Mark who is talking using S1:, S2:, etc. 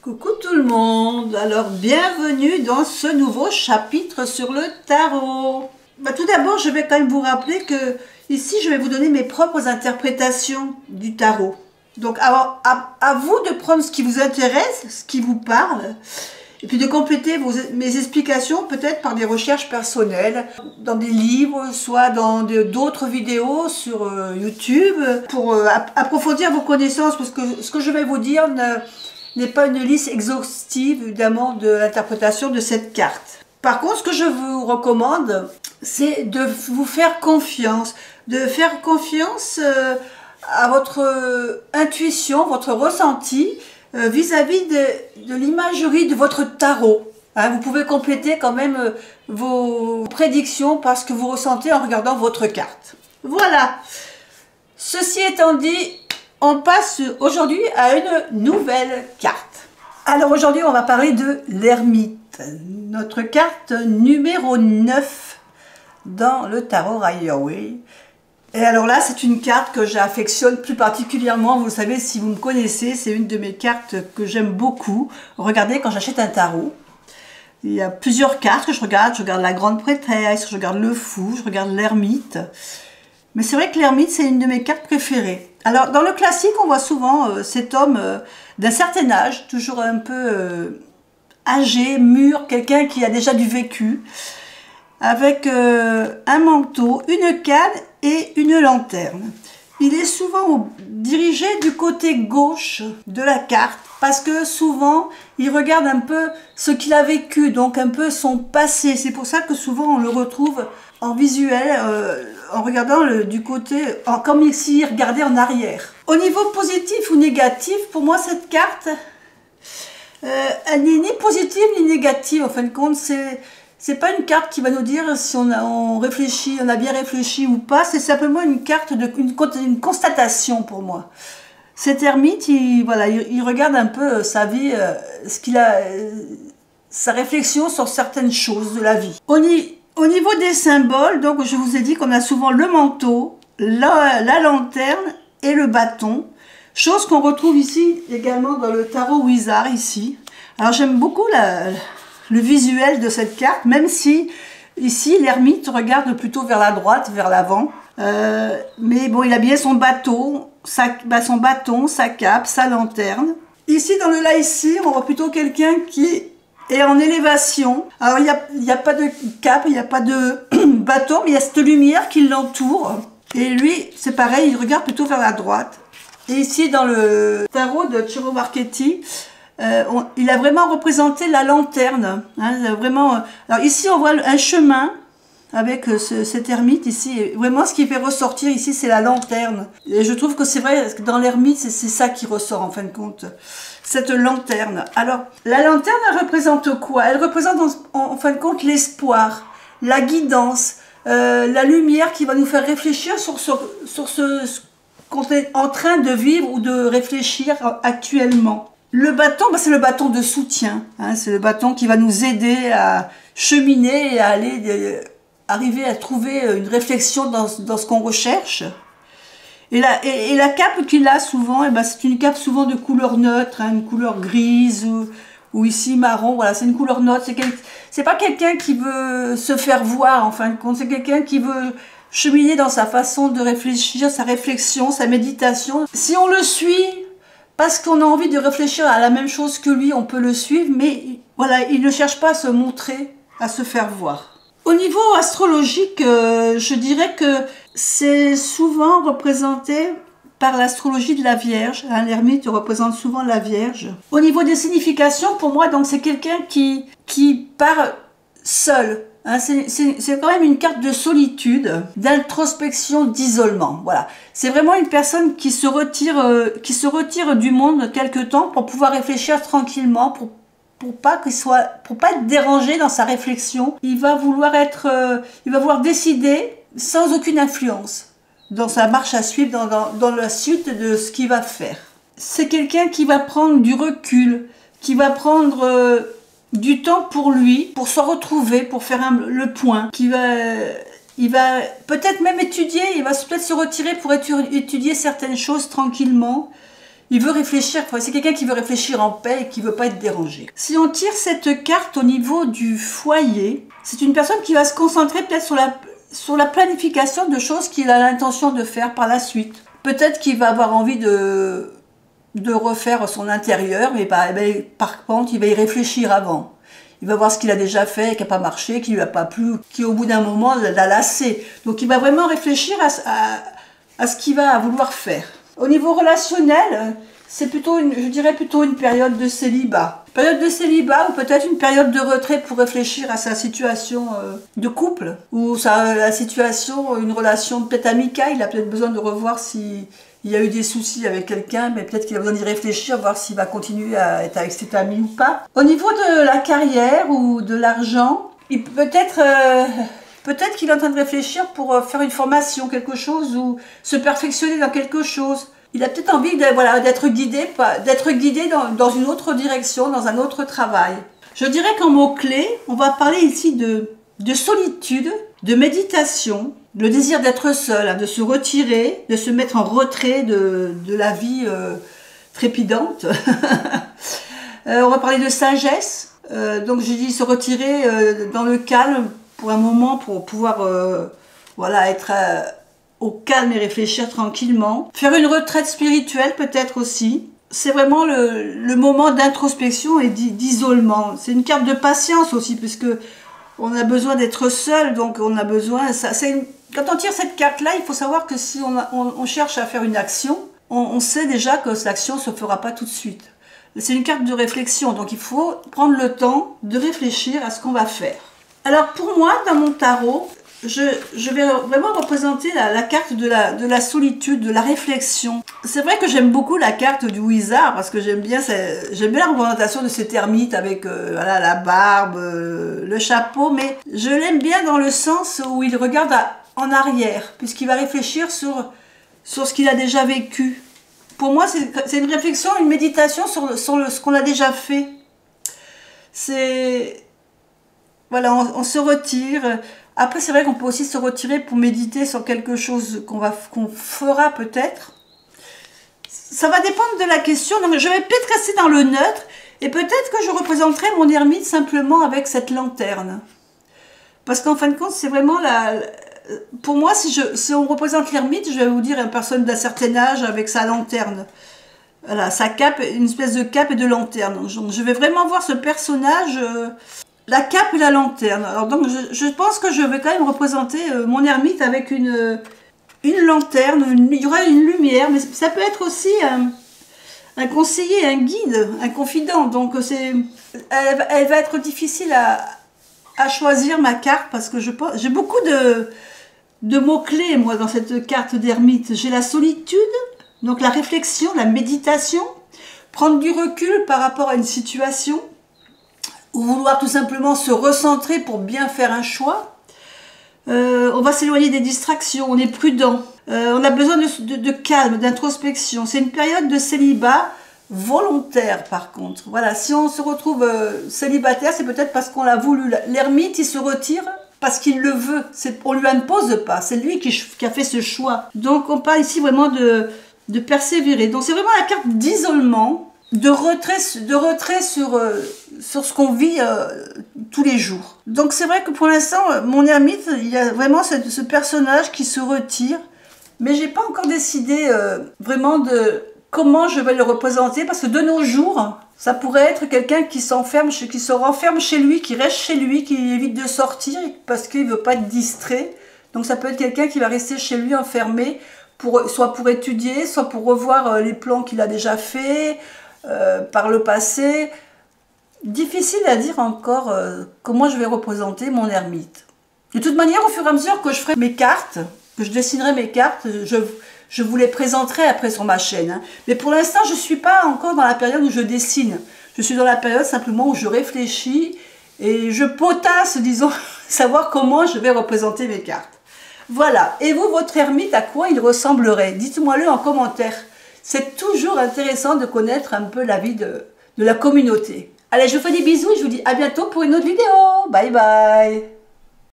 S1: Coucou tout le monde, alors bienvenue dans ce nouveau chapitre sur le tarot. Tout d'abord je vais quand même vous rappeler que ici je vais vous donner mes propres interprétations du tarot. Donc à vous de prendre ce qui vous intéresse, ce qui vous parle, et puis de compléter mes explications peut-être par des recherches personnelles, dans des livres, soit dans d'autres vidéos sur YouTube, pour approfondir vos connaissances, parce que ce que je vais vous dire n'est pas une liste exhaustive, évidemment, de l'interprétation de cette carte. Par contre, ce que je vous recommande, c'est de vous faire confiance, à votre intuition, votre ressenti, vis-à-vis de l'imagerie de votre tarot. Vous pouvez compléter quand même vos prédictions par ce que vous ressentez en regardant votre carte. Voilà. Ceci étant dit, on passe aujourd'hui à une nouvelle carte. Alors aujourd'hui, on va parler de l'ermite, notre carte numéro 9 dans le tarot Rider-Waite. Et alors là, c'est une carte que j'affectionne plus particulièrement. Vous le savez, si vous me connaissez, c'est une de mes cartes que j'aime beaucoup. Regardez, quand j'achète un tarot, il y a plusieurs cartes que je regarde. Je regarde la grande prêtresse, je regarde le fou, je regarde l'ermite. Mais c'est vrai que l'ermite, c'est une de mes cartes préférées. Alors, dans le classique, on voit souvent cet homme d'un certain âge, toujours un peu âgé, mûr, quelqu'un qui a déjà du vécu, avec un manteau, une canne et une lanterne. Il est souvent dirigé du côté gauche de la carte, parce que souvent, il regarde un peu ce qu'il a vécu, donc un peu son passé. C'est pour ça que souvent, on le retrouve en visuel, en regardant du côté, comme s'il regardait en arrière. Au niveau positif ou négatif, pour moi, cette carte, elle n'est ni positive ni négative. En fin de compte, c'est pas une carte qui va nous dire si on réfléchit, on a bien réfléchi ou pas. C'est simplement une carte, une constatation pour moi. Cet ermite, il regarde un peu sa vie, sa réflexion sur certaines choses de la vie. Au niveau des symboles, donc je vous ai dit qu'on a souvent le manteau, la lanterne et le bâton. Chose qu'on retrouve ici également dans le tarot Wizard ici. Alors j'aime beaucoup le visuel de cette carte, même si ici l'ermite regarde plutôt vers la droite, vers l'avant. Mais bon, il a bien son bâton, sa cape, sa lanterne. Ici dans le là ici, on voit plutôt quelqu'un qui est en élévation. Alors il n'y a pas de cape, il n'y a pas de bâton, mais il y a cette lumière qui l'entoure. Et lui, c'est pareil, il regarde plutôt vers la droite. Et ici dans le tarot de Ciro Marchetti, il a vraiment représenté la lanterne. Alors ici, on voit un chemin avec cet ermite ici. Et vraiment, ce qui fait ressortir ici, c'est la lanterne. Et je trouve que c'est vrai, que dans l'ermite, c'est ça qui ressort en fin de compte. Cette lanterne. Alors, la lanterne, elle représente quoi? Elle représente en fin de compte l'espoir, la guidance, la lumière qui va nous faire réfléchir sur ce qu'on est en train de vivre ou de réfléchir actuellement. Le bâton, c'est le bâton de soutien. C'est le bâton qui va nous aider à cheminer et à arriver à trouver une réflexion dans ce qu'on recherche. Et la cape qu'il a souvent, c'est une cape souvent de couleur neutre, une couleur grise ou ici marron. Voilà, c'est une couleur neutre. C'est pas quelqu'un qui veut se faire voir en fin de compte. C'est quelqu'un qui veut cheminer dans sa façon de réfléchir, sa réflexion, sa méditation. Si on le suit parce qu'on a envie de réfléchir à la même chose que lui, on peut le suivre, mais voilà, il ne cherche pas à se montrer, à se faire voir. Au niveau astrologique, je dirais que c'est souvent représenté par l'astrologie de la Vierge. L'ermite représente souvent la Vierge. Au niveau des significations, pour moi, donc c'est quelqu'un qui part seul. C'est quand même une carte de solitude, d'introspection, d'isolement. Voilà, c'est vraiment une personne qui se retire du monde quelque temps pour pouvoir réfléchir tranquillement, pour pas être dérangé dans sa réflexion. Il va vouloir décider sans aucune influence dans sa marche à suivre, dans la suite de ce qu'il va faire. C'est quelqu'un qui va prendre du recul, qui va prendre du temps pour lui, pour se retrouver, pour faire le point, il va peut-être même étudier, il va peut-être se retirer pour étudier certaines choses tranquillement. il veut réfléchir, c'est quelqu'un qui veut réfléchir en paix et qui veut pas être dérangé. Si on tire cette carte au niveau du foyer, c'est une personne qui va se concentrer peut-être sur la planification de choses qu'il a l'intention de faire par la suite. Peut-être qu'il va avoir envie de refaire son intérieur, mais par contre, il va y réfléchir avant. Il va voir ce qu'il a déjà fait, qui n'a pas marché, qui lui a pas plu, qui au bout d'un moment l'a lassé. Donc il va vraiment réfléchir à ce qu'il va vouloir faire. Au niveau relationnel, c'est plutôt je dirais plutôt une période de célibat. Période de célibat ou peut-être une période de retrait pour réfléchir à sa situation de couple ou la situation, une relation peut-être amicale. Il a peut-être besoin de revoir s'il y a eu des soucis avec quelqu'un, mais peut-être qu'il a besoin d'y réfléchir, voir s'il va continuer à être avec cet ami ou pas. Au niveau de la carrière ou de l'argent, peut-être qu'il est en train de réfléchir pour faire une formation, quelque chose, ou se perfectionner dans quelque chose. Il a peut-être envie d'être guidé dans une autre direction, dans un autre travail. Je dirais qu'en mots-clés, on va parler ici de solitude, de méditation, le désir d'être seul, de se retirer, de se mettre en retrait de la vie trépidante. On va parler de sagesse. Donc j'ai dit se retirer dans le calme pour un moment pour pouvoir être au calme et réfléchir tranquillement. Faire une retraite spirituelle peut-être aussi. C'est vraiment le moment d'introspection et d'isolement. C'est une carte de patience aussi puisque on a besoin d'être seul, donc on a besoin... Quand on tire cette carte-là, il faut savoir que si on cherche à faire une action, on sait déjà que cette action ne se fera pas tout de suite. C'est une carte de réflexion, donc il faut prendre le temps de réfléchir à ce qu'on va faire. Alors pour moi, dans mon tarot, je vais vraiment représenter la carte de la solitude, de la réflexion. C'est vrai que j'aime beaucoup la carte du wizard parce que j'aime bien la représentation de cet ermite avec la barbe, le chapeau, mais je l'aime bien dans le sens où il regarde en arrière, puisqu'il va réfléchir sur ce qu'il a déjà vécu. Pour moi, c'est une réflexion, une méditation sur ce qu'on a déjà fait. On se retire. Après, c'est vrai qu'on peut aussi se retirer pour méditer sur quelque chose qu'on fera peut-être. Ça va dépendre de la question. Donc, je vais peut-être rester dans le neutre et peut-être que je représenterai mon ermite simplement avec cette lanterne. Parce qu'en fin de compte, c'est vraiment pour moi, si on représente l'ermite, je vais vous dire une personne d'un certain âge avec sa lanterne. Voilà, sa cape, une espèce de cape et de lanterne. Donc, je vais vraiment voir ce personnage... la cape et la lanterne. Alors donc je pense que je vais quand même représenter mon ermite avec une lanterne, il y aura une lumière, mais ça peut être aussi un conseiller, un guide, un confident. Donc elle va être difficile à choisir ma carte parce que j'ai beaucoup de mots-clés moi dans cette carte d'ermite. J'ai la solitude, donc la réflexion, la méditation, prendre du recul par rapport à une situation, ou vouloir tout simplement se recentrer pour bien faire un choix. On va s'éloigner des distractions, on est prudent. On a besoin de calme, d'introspection. C'est une période de célibat volontaire par contre. Voilà, si on se retrouve célibataire, c'est peut-être parce qu'on l'a voulu. L'ermite, il se retire parce qu'il le veut. On ne lui impose pas, c'est lui qui a fait ce choix. Donc on parle ici vraiment de persévérer. Donc c'est vraiment la carte d'isolement, de retrait sur ce qu'on vit tous les jours. Donc c'est vrai que pour l'instant, mon ermite, il y a vraiment ce personnage qui se retire, mais j'ai pas encore décidé vraiment de comment je vais le représenter, parce que de nos jours, ça pourrait être quelqu'un qui se renferme chez lui, qui reste chez lui, qui évite de sortir parce qu'il veut pas être distrait. Donc ça peut être quelqu'un qui va rester chez lui enfermé, soit pour étudier, soit pour revoir les plans qu'il a déjà fait par le passé. Difficile à dire encore comment je vais représenter mon ermite. De toute manière, au fur et à mesure que je ferai mes cartes, que je dessinerai mes cartes, je vous les présenterai après sur ma chaîne. Hein. Mais pour l'instant, je ne suis pas encore dans la période où je dessine. Je suis dans la période simplement où je réfléchis et je potasse, disons, savoir comment je vais représenter mes cartes. Voilà. Et vous, votre ermite, à quoi il ressemblerait? Dites-moi-le en commentaire. C'est toujours intéressant de connaître un peu la vie de la communauté. Allez, je vous fais des bisous et je vous dis à bientôt pour une autre vidéo. Bye bye.